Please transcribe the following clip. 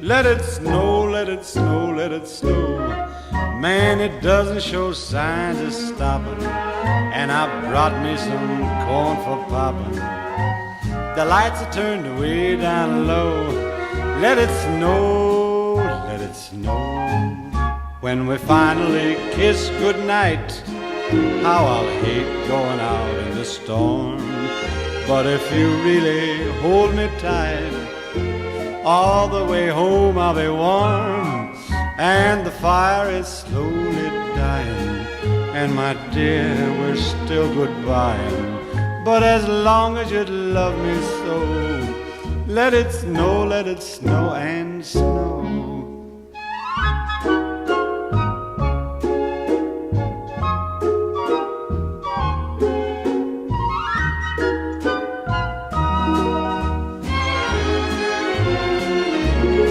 Let it snow, let it snow, let it snow. Man, it doesn't show signs of stopping. And I brought me some corn for popping. The lights are turned way down low. Let it snow, let it snow. When we finally kiss goodnight, how I'll hate going out in the storm. But if you really hold me tight, all the way home I'll be warm. And the fire is slowly dying, and my dear, we're still goodbying. But as long as you love me so, let it snow and snow.